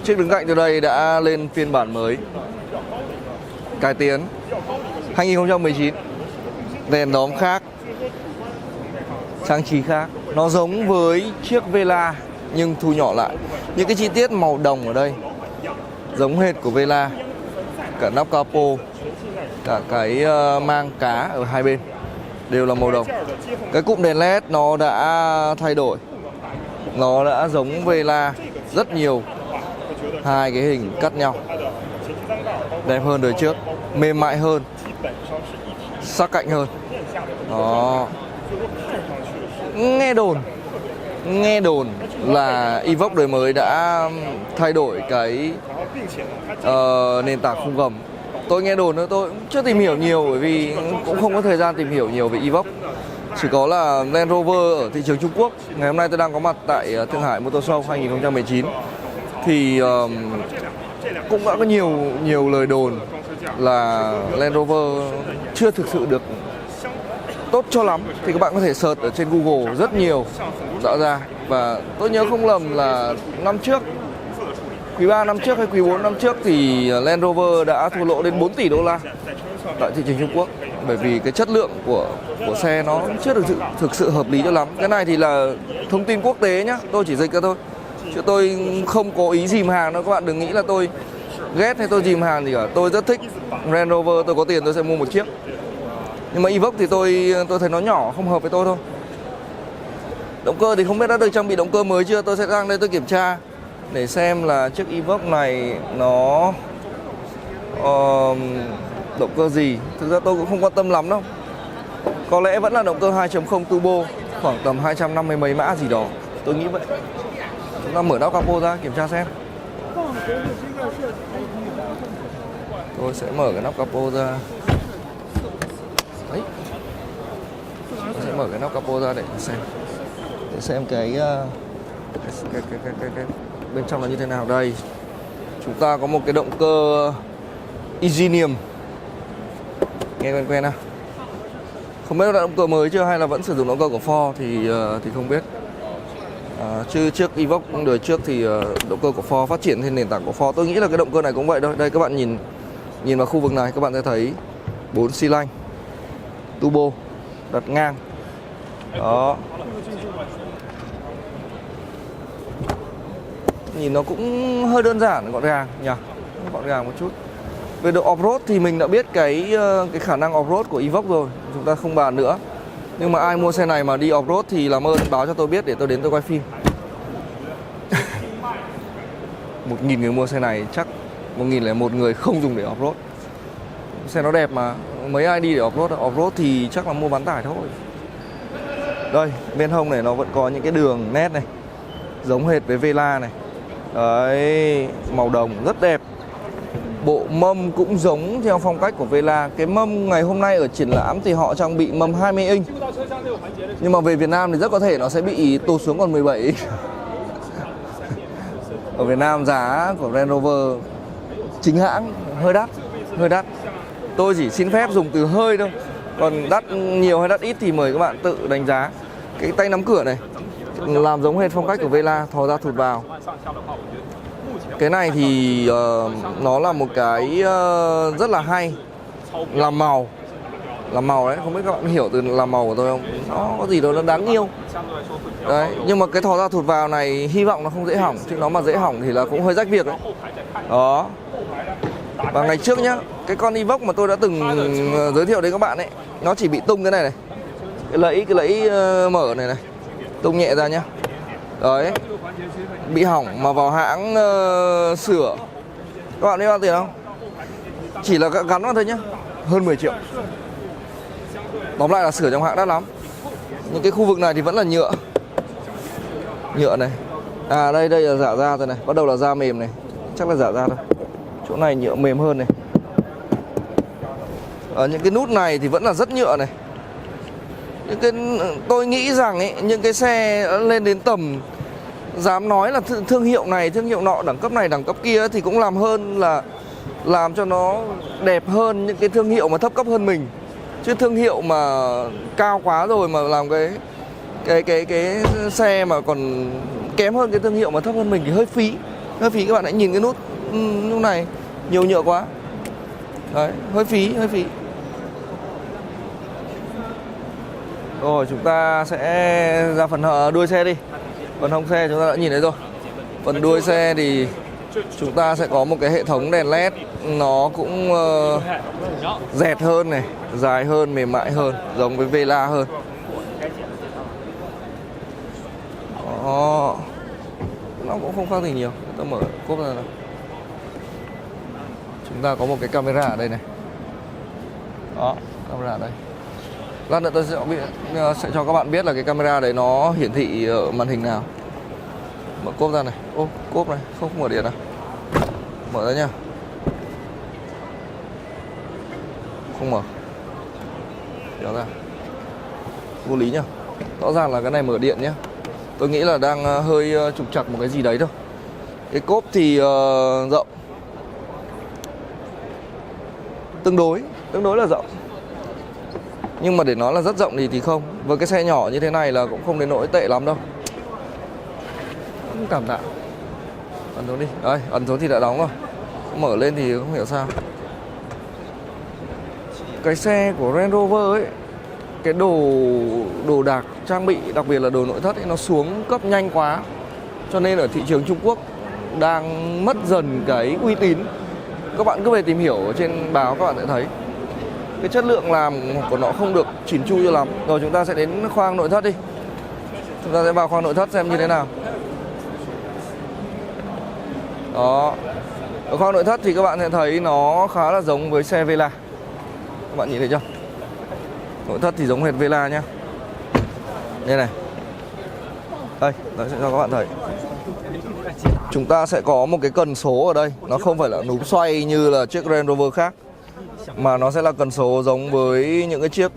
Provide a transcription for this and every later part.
Chiếc đứng cạnh từ đây đã lên phiên bản mới, cải tiến 2019. Đèn đóm khác, trang trí khác. Nó giống với chiếc Vela nhưng thu nhỏ lại. Những cái chi tiết màu đồng ở đây giống hệt của Vela. Cả nắp capo, cả cái mang cá ở hai bên đều là màu đồng. Cái cụm đèn LED nó đã thay đổi, nó đã giống Vela rất nhiều. Hai cái hình cắt nhau, đẹp hơn đời trước, mềm mại hơn, sắc cạnh hơn. Đó. Nghe đồn là Evoque đời mới đã thay đổi cái nền tảng khung gầm. Tôi nghe đồn nữa, tôi cũng chưa tìm hiểu nhiều bởi vì cũng không có thời gian tìm hiểu nhiều về Evoque. Chỉ có là Land Rover ở thị trường Trung Quốc. Ngày hôm nay tôi đang có mặt tại Thượng Hải Motor Show 2019. Thì cũng đã có nhiều lời đồn là Land Rover chưa thực sự được tốt cho lắm. Thì các bạn có thể search ở trên Google rất nhiều đã ra. Và tôi nhớ không lầm là năm trước, quý 3 năm trước hay quý 4 năm trước thì Land Rover đã thua lỗ đến 4 tỷ đô la tại thị trường Trung Quốc. Bởi vì cái chất lượng của xe nó chưa được thực sự hợp lý cho lắm. Cái này thì là thông tin quốc tế nhá, tôi chỉ dịch ra thôi, chứ tôi không có ý dìm hàng đâu. Các bạn đừng nghĩ là tôi ghét hay tôi dìm hàng gì cả. Tôi rất thích Land Rover, tôi có tiền tôi sẽ mua một chiếc. Nhưng mà Evoque thì tôi thấy nó nhỏ, không hợp với tôi thôi. Động cơ thì không biết đã được trang bị động cơ mới chưa. Tôi sẽ sang đây tôi kiểm tra để xem là chiếc Evoque này nó động cơ gì. Thực ra tôi cũng không quan tâm lắm đâu. Có lẽ vẫn là động cơ 2.0 turbo, khoảng tầm 250 mấy mã gì đó, tôi nghĩ vậy. Chúng ta mở nắp capo ra kiểm tra xem. Tôi sẽ mở cái nắp capo ra. Đấy. Tôi sẽ mở cái nắp capo ra để xem cái bên trong là như thế nào. Đây, chúng ta có một cái động cơ Ingenium, nghe quen quen nào. Không biết là động cơ mới chưa hay là vẫn sử dụng động cơ của Ford thì không biết. Chứ trước Evoque đời trước thì động cơ của Ford phát triển trên nền tảng của Ford. Tôi nghĩ là cái động cơ này cũng vậy thôi. Đây các bạn nhìn vào khu vực này, các bạn sẽ thấy 4 xi lanh turbo đặt ngang. Đó. Nhìn nó cũng hơi đơn giản, gọn gàng nhỉ, gọn gàng một chút. Về độ off-road thì mình đã biết cái khả năng off-road của Evoque rồi, chúng ta không bàn nữa. Nhưng mà ai mua xe này mà đi off-road thì làm ơn báo cho tôi biết để tôi đến tôi quay phim. 1.000 người mua xe này chắc 1.001 người không dùng để off-road. Xe nó đẹp mà, mấy ai đi để off-road. Off-road thì chắc là mua bán tải thôi. Đây, bên hông này nó vẫn có những cái đường nét này, giống hệt với Vela này. Đấy, màu đồng rất đẹp. Bộ mâm cũng giống theo phong cách của Vela. Cái mâm ngày hôm nay ở triển lãm thì họ trang bị mâm 20 inch. Nhưng mà về Việt Nam thì rất có thể nó sẽ bị tụt xuống còn 17 inch. Ở Việt Nam giá của Land Rover chính hãng hơi đắt. Tôi chỉ xin phép dùng từ hơi thôi. Còn đắt nhiều hay đắt ít thì mời các bạn tự đánh giá. Cái tay nắm cửa này làm giống hệt phong cách của Vela, thò ra thụt vào. Cái này thì nó là một cái rất là hay. Làm màu đấy, không biết các bạn hiểu từ làm màu của tôi không? Nó có gì đó nó đáng yêu. Đấy, nhưng mà cái thò ra thụt vào này hy vọng nó không dễ hỏng, chứ nó mà dễ hỏng thì là cũng hơi rách việc đấy. Đó. Và ngày trước nhá, cái con Evoque mà tôi đã từng giới thiệu đến các bạn ấy, nó chỉ bị tung cái này. Cái lẫy mở này tung nhẹ ra nhá. Đấy. Bị hỏng mà vào hãng sửa. Các bạn biết bao tiền không? Chỉ là gắn vào thôi nhá, hơn 10 triệu. Tóm lại là sửa trong hãng đắt lắm. Những cái khu vực này thì vẫn là nhựa này. À đây là giả da rồi này, bắt đầu là da mềm này, chắc là giả da thôi. Chỗ này nhựa mềm hơn này. Ở những cái nút này thì vẫn là rất nhựa này. Tôi nghĩ rằng ấy, những cái xe lên đến tầm dám nói là thương hiệu này, thương hiệu nọ, đẳng cấp này, đẳng cấp kia thì cũng làm hơn là làm cho nó đẹp hơn những cái thương hiệu mà thấp cấp hơn mình. Chứ thương hiệu mà cao quá rồi mà làm cái xe mà còn kém hơn cái thương hiệu mà thấp hơn mình thì hơi phí. Hơi phí, các bạn hãy nhìn cái nút lúc này nhiều nhựa quá. Đấy, hơi phí. Rồi chúng ta sẽ ra phần đuôi xe đi. Phần hông xe chúng ta đã nhìn thấy rồi. Phần đuôi xe thì chúng ta sẽ có một cái hệ thống đèn LED, nó cũng dẹt hơn này, dài hơn, mềm mại hơn, giống với Vela hơn. Đó. Nó cũng không khác gì nhiều. Tôi mở cốp ra nào. Chúng ta có một cái camera ở đây này. Đó, camera ở đây. Lát nữa tôi sẽ cho các bạn biết là cái camera đấy nó hiển thị ở màn hình nào. Mở cốp ra này. Ô, cốp này, không mở điện à? Mở ra nha. Không mở. Kéo ra. Vô lý nhá. Rõ ràng là cái này mở điện nhá. Tôi nghĩ là đang hơi trục trặc một cái gì đấy thôi. Cái cốp thì rộng. Tương đối là rộng. Nhưng mà để nói là rất rộng thì không. Với cái xe nhỏ như thế này là cũng không đến nỗi tệ lắm đâu. Không cảm tạ. Ấn xuống đi. Đấy, ấn xuống thì đã đóng rồi. Mở lên thì không hiểu sao. Cái xe của Range Rover ấy, cái đồ đạc trang bị, đặc biệt là đồ nội thất ấy, nó xuống cấp nhanh quá. Cho nên ở thị trường Trung Quốc đang mất dần cái uy tín. Các bạn cứ về tìm hiểu ở trên báo các bạn sẽ thấy cái chất lượng làm của nó không được chỉn chu cho lắm. Rồi chúng ta sẽ đến khoang nội thất đi. Chúng ta sẽ vào khoang nội thất xem như thế nào. Đó. Ở khoang nội thất thì các bạn sẽ thấy nó khá là giống với xe Vela. Các bạn nhìn thấy chưa? Nội thất thì giống hệt Vela nhá. Đây này. Đây, tôi sẽ cho các bạn thấy. Chúng ta sẽ có một cái cần số ở đây. Nó không phải là núm xoay như là chiếc Range Rover khác, mà nó sẽ là cần số giống với những cái chiếc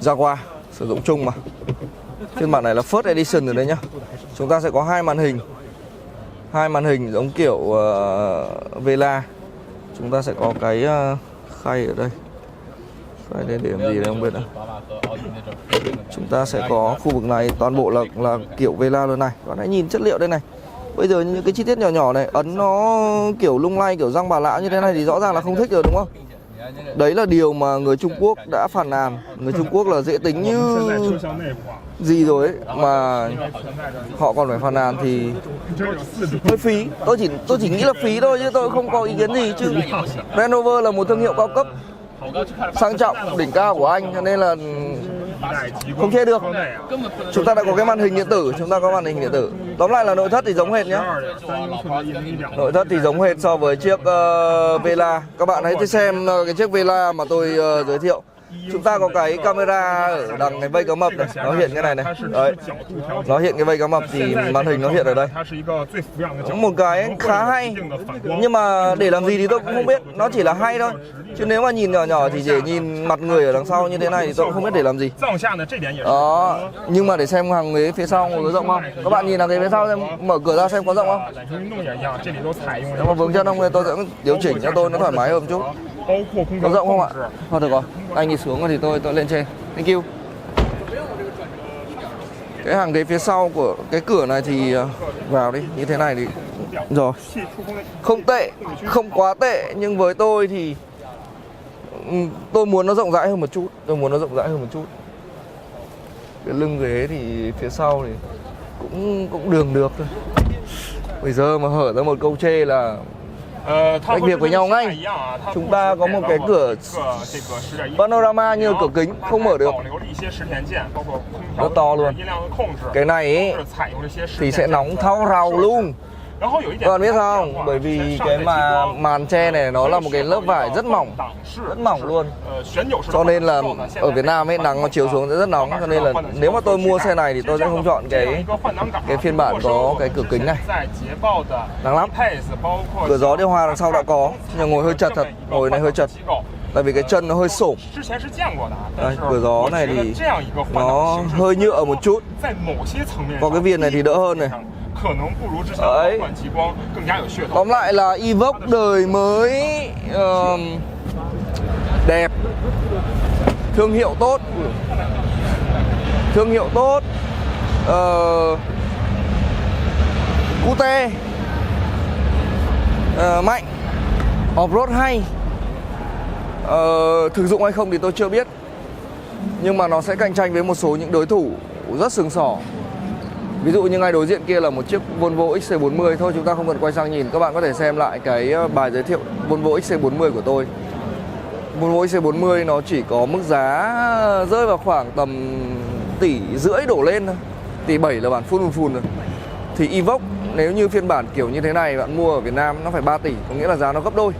Jaguar sử dụng chung mà. Phiên bản này là First Edition rồi đấy nhá. Chúng ta sẽ có hai màn hình giống kiểu Vela. Chúng ta sẽ có cái khay ở đây. Khay đây để làm gì đấy không biết nữa. Chúng ta sẽ có khu vực này toàn bộ là kiểu Vela luôn này. Các bạn hãy nhìn chất liệu đây này. Bây giờ những cái chi tiết nhỏ nhỏ này, ấn nó kiểu lung lay, kiểu răng bà lão như thế này thì rõ ràng là không thích rồi đúng không? Đấy là điều mà người Trung Quốc đã phàn nàn. Người Trung Quốc là dễ tính như gì rồi ấy, mà họ còn phải phàn nàn thì hơi phí. Tôi chỉ nghĩ là phí thôi chứ tôi không có ý kiến gì. Chứ Range Rover là một thương hiệu cao cấp, sang trọng, đỉnh cao của Anh, cho nên là không chê được. Chúng ta đã có cái màn hình điện tử, Tóm lại là nội thất thì giống hệt nhá. Nội thất thì giống hệt so với chiếc Vela. Các bạn hãy xem cái chiếc Vela mà tôi giới thiệu. Chúng ta có cái camera ở đằng cái vây cá mập này, nó hiện cái này này. Đấy. Nó hiện cái vây cá mập thì màn hình nó hiện ở đây. Một cái khá hay. Nhưng mà để làm gì thì tôi cũng không biết, nó chỉ là hay thôi. Chứ nếu mà nhìn nhỏ nhỏ thì chỉ nhìn mặt người ở đằng sau như thế này thì tôi cũng không biết để làm gì. Đó, nhưng mà để xem hàng ghế phía sau có rộng không? Các bạn nhìn hàng ghế phía sau xem, mở cửa ra xem có rộng không? Nếu mà vướng chân không thì tôi sẽ điều chỉnh cho tôi nó thoải mái hơn một chút. Có rộng không ạ? Thôi được rồi, anh đi xuống rồi thì tôi lên trên. Thank you. Cái hàng ghế phía sau của cái cửa này thì vào đi, như thế này thì rồi. Không tệ, không quá tệ, nhưng với tôi thì tôi muốn nó rộng rãi hơn một chút. Cái lưng ghế thì phía sau thì cũng được thôi. Bây giờ mà hở ra một câu chê là tách biệt với nhau ngay. Chúng ta có một cái cửa panorama như cửa kính, không mở được, rất to luôn. Cái này ấy, thì sẽ nóng thau rào luôn. Các bạn biết không? Bởi vì cái màn che này nó là một cái lớp vải rất mỏng luôn. Cho nên là ở Việt Nam ấy, nắng nó chiếu xuống sẽ rất nóng. Cho nên là nếu mà tôi mua xe này thì tôi sẽ không chọn cái phiên bản có cái cửa kính này. Nắng lắm. Cửa gió điều hòa đằng sau đã có, nhưng ngồi hơi chật thật, ngồi này hơi chật. Tại vì cái chân nó hơi xổm. Đây, cửa gió này thì nó hơi nhựa một chút. Còn cái viền này thì đỡ hơn này. Đấy. Tóm lại là Evoque đời mới, đẹp, thương hiệu tốt, Cute, mạnh, off-road hay. Thực dụng hay không thì tôi chưa biết, nhưng mà nó sẽ cạnh tranh với một số những đối thủ rất sừng sỏ. Ví dụ như ngay đối diện kia là một chiếc Volvo XC40. Thôi chúng ta không cần quay sang nhìn, các bạn có thể xem lại cái bài giới thiệu Volvo XC40 của tôi. Volvo XC40 nó chỉ có mức giá rơi vào khoảng tầm 1,5 tỷ đổ lên thôi, 1,7 tỷ là bản full rồi. Thì Evoque nếu như phiên bản kiểu như thế này bạn mua ở Việt Nam nó phải 3 tỷ, có nghĩa là giá nó gấp đôi.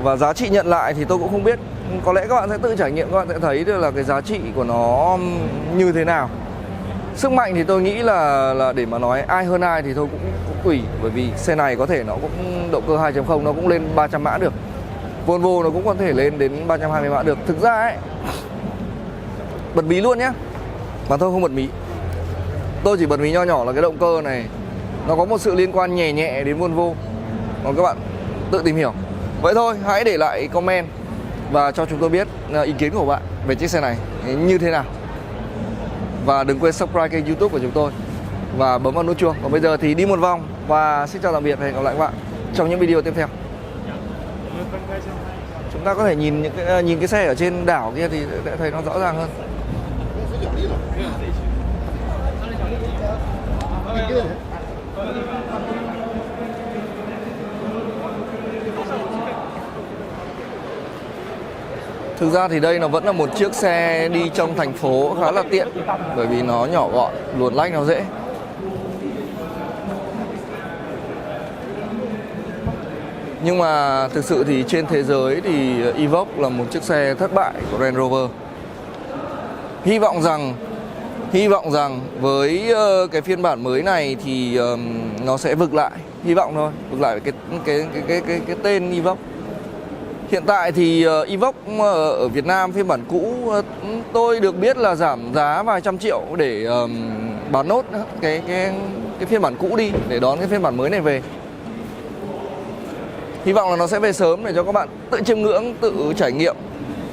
Và giá trị nhận lại thì tôi cũng không biết, có lẽ các bạn sẽ tự trải nghiệm, các bạn sẽ thấy được là cái giá trị của nó như thế nào. Sức mạnh thì tôi nghĩ là để mà nói ai hơn ai thì thôi cũng tùy, bởi vì xe này có thể nó cũng động cơ 2.0 nó cũng lên 300 mã được. Volvo nó cũng có thể lên đến 320 mã được. Thực ra ấy, bật mí luôn nhé, mà tôi không bật mí. Tôi chỉ bật mí nho nhỏ là cái động cơ này nó có một sự liên quan nhẹ nhẹ đến Volvo. Còn các bạn tự tìm hiểu. Vậy thôi, hãy để lại comment và cho chúng tôi biết ý kiến của bạn về chiếc xe này như thế nào. Và đừng quên subscribe kênh YouTube của chúng tôi và bấm vào nút chuông. Còn bây giờ thì đi một vòng và xin chào tạm biệt và hẹn gặp lại các bạn trong những video tiếp theo. Chúng ta có thể nhìn cái xe ở trên đảo kia thì sẽ thấy nó rõ ràng hơn. Thực ra thì đây nó vẫn là một chiếc xe đi trong thành phố khá là tiện, bởi vì nó nhỏ gọn, luồn lách nó dễ. Nhưng mà thực sự thì trên thế giới thì Evoque là một chiếc xe thất bại của Range Rover. Hy vọng rằng với cái phiên bản mới này thì nó sẽ vực lại, hy vọng thôi, vực lại cái tên Evoque. Hiện tại thì Evoque ở Việt Nam phiên bản cũ tôi được biết là giảm giá vài trăm triệu để bán nốt cái phiên bản cũ đi để đón cái phiên bản mới này về. Hy vọng là nó sẽ về sớm để cho các bạn tự chiêm ngưỡng, tự trải nghiệm.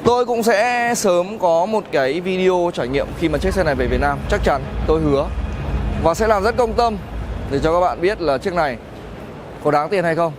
Tôi cũng sẽ sớm có một cái video trải nghiệm khi mà chiếc xe này về Việt Nam, chắc chắn, tôi hứa. Và sẽ làm rất công tâm để cho các bạn biết là chiếc này có đáng tiền hay không.